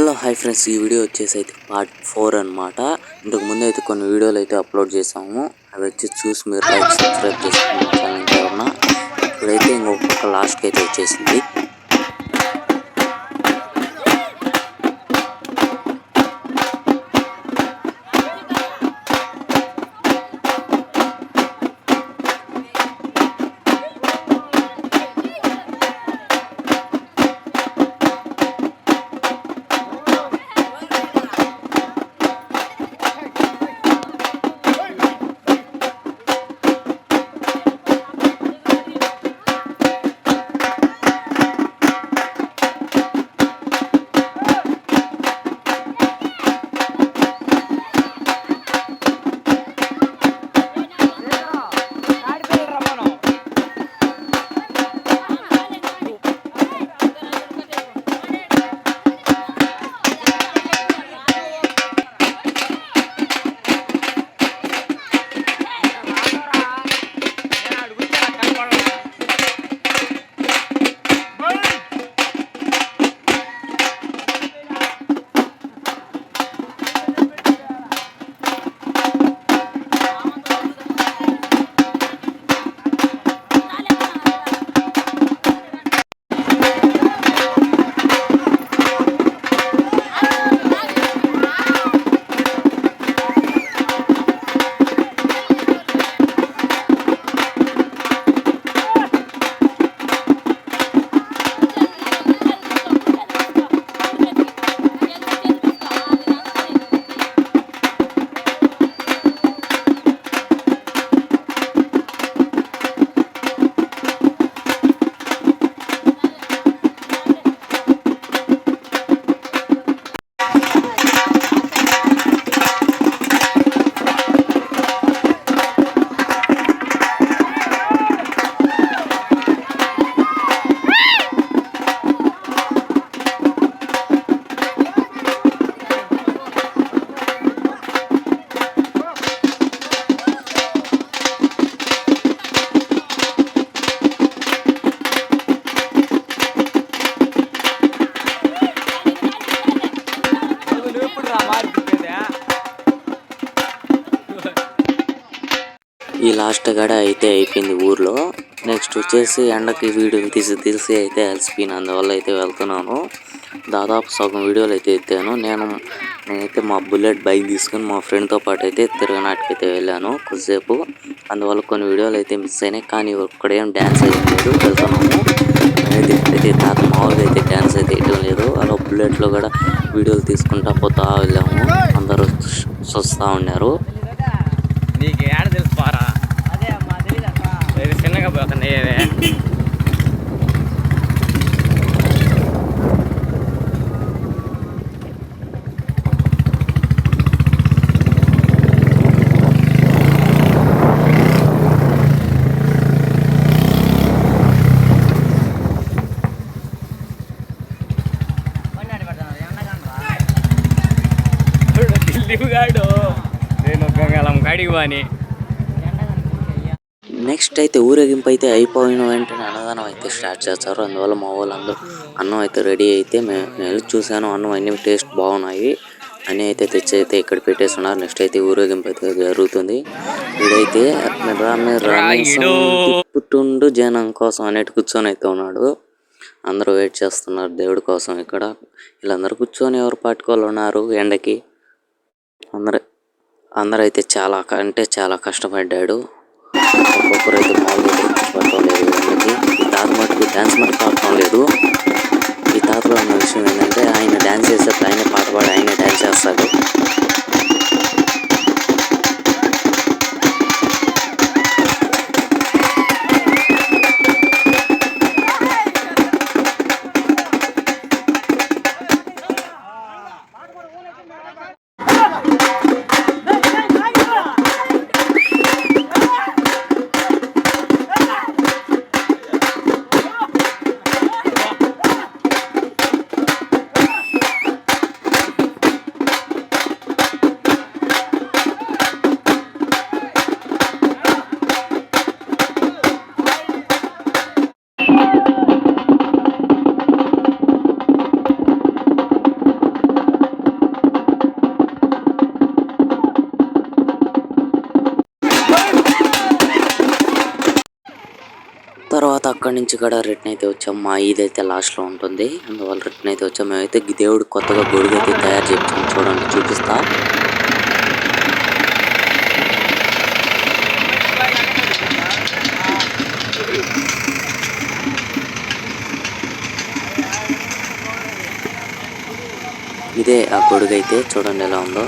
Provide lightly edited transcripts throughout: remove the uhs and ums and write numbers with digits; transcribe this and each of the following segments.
Hello hi friends, ఈ video వచ్చేసి అయితే పార్ట్ 4 అనమాట. ఇంతకు ముందు అయితే కొన్ని వీడియోలు అయితే అప్లోడ్ చేసాము. అవి వచ్చి చూసి మీరు లైక్ సబ్స్క్రైబ్ చేసుకుని మా ఛానల్ ఇంకా ఏమన్నా. ఇప్పుడైతే ఇంకొక పక్క లాస్ట్కి అయితే వచ్చేసింది. ఈ లాస్ట్ గడ అయితే అయిపోయింది ఊర్లో. నెక్స్ట్ వచ్చేసి ఎండకి వీడియోలు తీసి అయితే అలసిపోయిన, అందువల్ల అయితే వెళ్తున్నాను. దాదాపు సగం వీడియోలు అయితే ఎత్తాను. నేనైతే మా బుల్లెట్ బైక్ తీసుకుని మా ఫ్రెండ్తో పాటు అయితే తిరగనాటికి అయితే వెళ్ళాను కొద్దిసేపు. అందువల్ల కొన్ని వీడియోలు అయితే మిస్ అయినాయి. కానీ ఒక్కడేం డ్యాన్స్ అయితే లేదు. వెళ్తున్నాము అయితే తాత మామూలుగా అయితే డ్యాన్స్ అయితే వేయడం లేదు. అలా బుల్లెట్లో కూడా వీడియోలు తీసుకుంటా పోతా వెళ్ళాము. అందరూ చూస్తూ ఉన్నారు. నీకు ఏడ తెలుసు పారా, చిన్నగా పోతుంది. దిల్లిగాడు నేను గంగలం కాడికి వాని. నెక్స్ట్ అయితే ఊరేగింపు అయితే అయిపోయిన వెంటనే అన్నదానం అయితే స్టార్ట్ చేస్తారు. అందువల్ల మా వాళ్ళందరూ అన్నం అయితే రెడీ అయితే నేను చూశాను. అన్నం అన్ని టేస్ట్ బాగున్నాయి. అన్నీ అయితే తెచ్చి అయితే ఇక్కడ పెట్టేస్తున్నారు. నెక్స్ట్ అయితే ఊరేగింపు అయితే జరుగుతుంది. ఇదైతే తిప్పుతుండు జనం కోసం అనేటి కూర్చొని అయితే ఉన్నాడు. అందరూ వెయిట్ చేస్తున్నారు దేవుడి కోసం. ఇక్కడ వీళ్ళందరూ కూర్చొని ఎవరు పట్టుకోవాలి ఉన్నారు ఎండకి. అందరూ అయితే చాలా కష్టపడ్డాడు. ఒక్కొక్కరైతే మామూలుగా పట్టడం లేదు ఎండకి. ఈ తాత మటుకు డ్యాన్స్ మటుకు ఆడటం లేదు. ఈ తాతలో ఉన్న విషయం ఏంటంటే ఆయన డ్యాన్స్ చేసేప్పుడు ఆయనే పాట పాడి ఆయనే డ్యాన్స్ చేస్తాడు. అక్కడి నుంచి కూడా రిటర్న్ అయితే వచ్చాం. మా ఇదైతే లాస్ట్లో ఉంటుంది, అందువల్ల రిటర్న్ అయితే వచ్చాం. మేమైతే దేవుడు కొత్తగా గొడుగు అయితే తయారు చేయించాం. చూడండి, చూపిస్తా. ఇదే ఆ గొడుగు అయితే, చూడండి ఎలా ఉందో.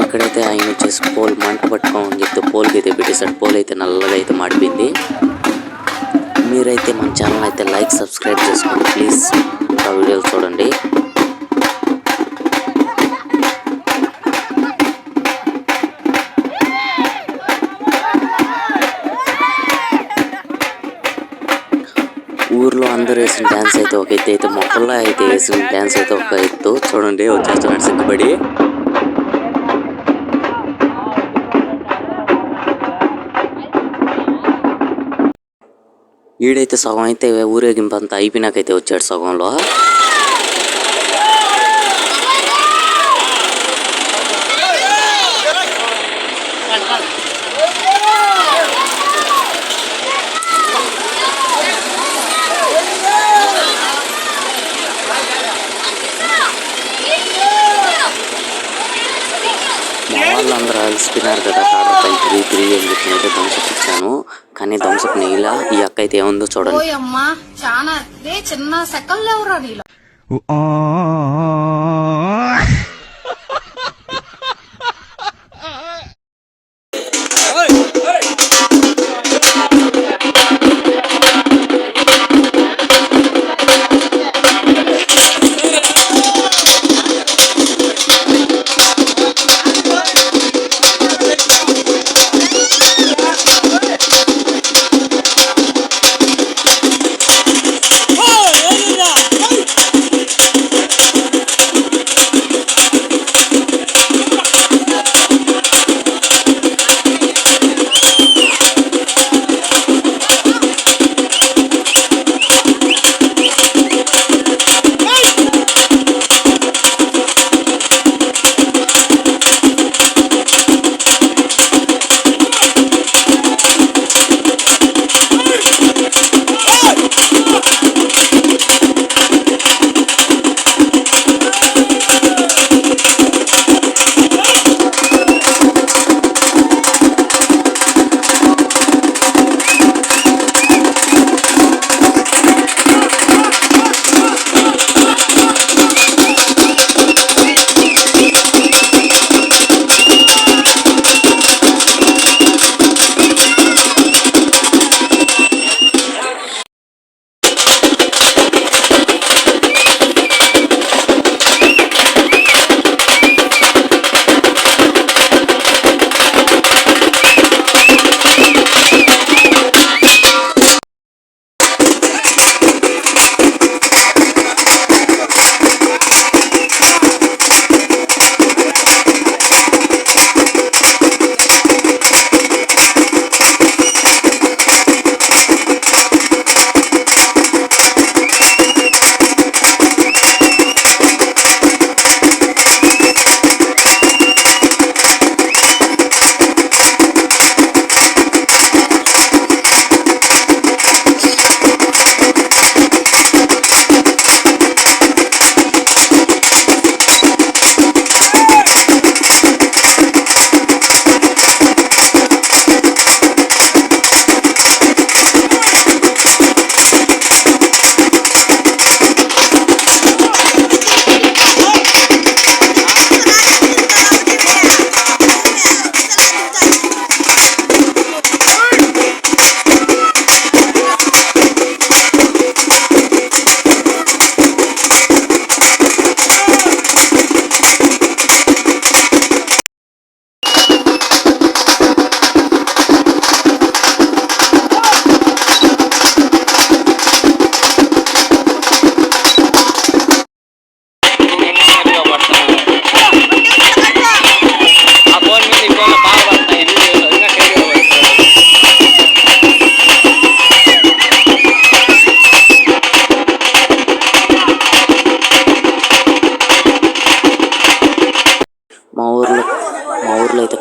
ఇక్కడైతే ఆయన వచ్చేసి పోల్ మంట పట్టుకోమని చెప్తే పోల్కి అయితే పెట్టేశాడు. పోల్ అయితే నల్లగా అయితే మాడిపోయింది. మీరైతే మన ఛానల్ అయితే లైక్ సబ్స్క్రైబ్ చేసుకోండి ప్లీజ్. ఇంకా వీడియోలు చూడండి. ఊర్లో అందరూ వేసిన డ్యాన్స్ అయితే ఒక ఎత్తు అయితే, మొక్కల్లో అయితే వేసిన డ్యాన్స్ అయితే ఒక ఎత్తు. చూడండి వచ్చేస్తున్నాడు సిగ్గుపడి. ఈడైతే సగం అయితే ఊరేగింపు అంతా అయిపోయినాకైతే వచ్చాడు సగంలో. వాళ్ళందరూ అలసిపోయినారు కదా, కాడపై తిరిగి అని చెప్పి అయితే థమ్సప్ ఇచ్చాను. కానీ థమ్సప్ నీలా. ఈ అక్క అయితే ఏముందో చూడండి. చాలా చిన్న సెకండ్ ఎవరా నీలో.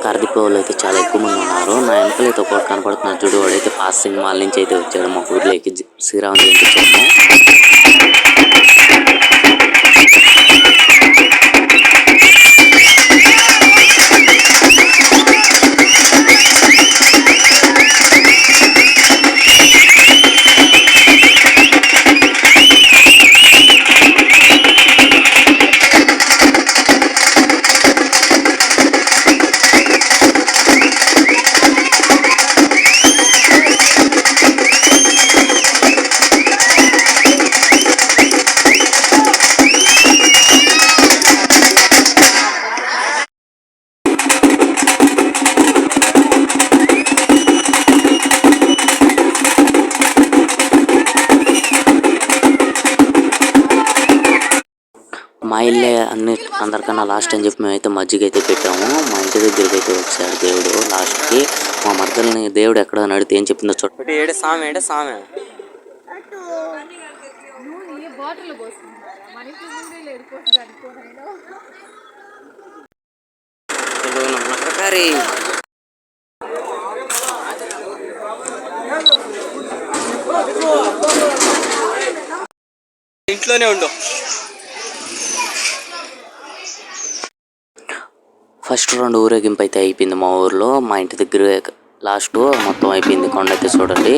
కరదిప్పే వాళ్ళు అయితే చాలా ఎక్కువ మంది ఉన్నారు. నా వెనకాల అయితే ఒకటి కనపడుతున్నారు చూడు, వాడైతే పాస్ సినిమాల నుంచి అయితే వచ్చాడు మా ఊర్లోకి శ్రీరామ జయంతి చూడము. మా ఇల్లే అందరికన్నా లాస్ట్ అని చెప్పి మేమైతే మజ్జిగ అయితే పెట్టాము. మా ఇంటి దగ్గరికి అయితే వచ్చాడు దేవుడు లాస్ట్కి. మా మరదల్ని దేవుడు ఎక్కడ నడితే ఏం చెప్పిందో చూడండి. ఏడు సామె ఏడు సామె ఇంట్లోనే ఉండు. ఫస్ట్ రౌండ్ ఊరేగింపు అయితే అయిపోయింది మా ఊర్లో. మా ఇంటి దగ్గర లాస్ట్ మొత్తం అయిపోయింది. కొండ అయితే చూడండి.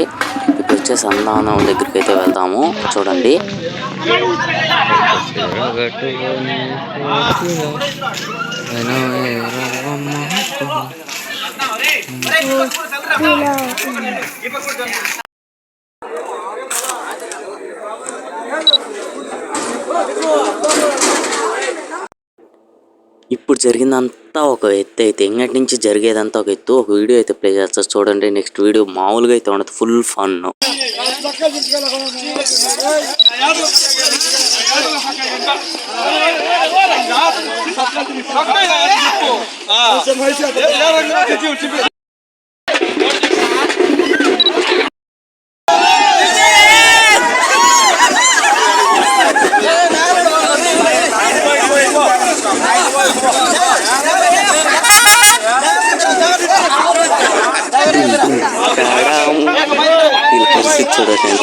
ఇప్పుడు వచ్చేసి అన్నదానం దగ్గరికి అయితే వెళ్తాము. చూడండి. ఇప్పుడు జరిగిందంతా ఒక ఎత్తు అయితే, ఇంకటి నుంచి జరిగేదంతా ఒక ఎత్తు. ఒక వీడియో అయితే ప్లే చేస్తారు చూడండి. నెక్స్ట్ వీడియో మామూలుగా అయితే ఉండదు, ఫుల్ ఫన్. వీళ్ళ పరిస్థితి చూడండి ఎంత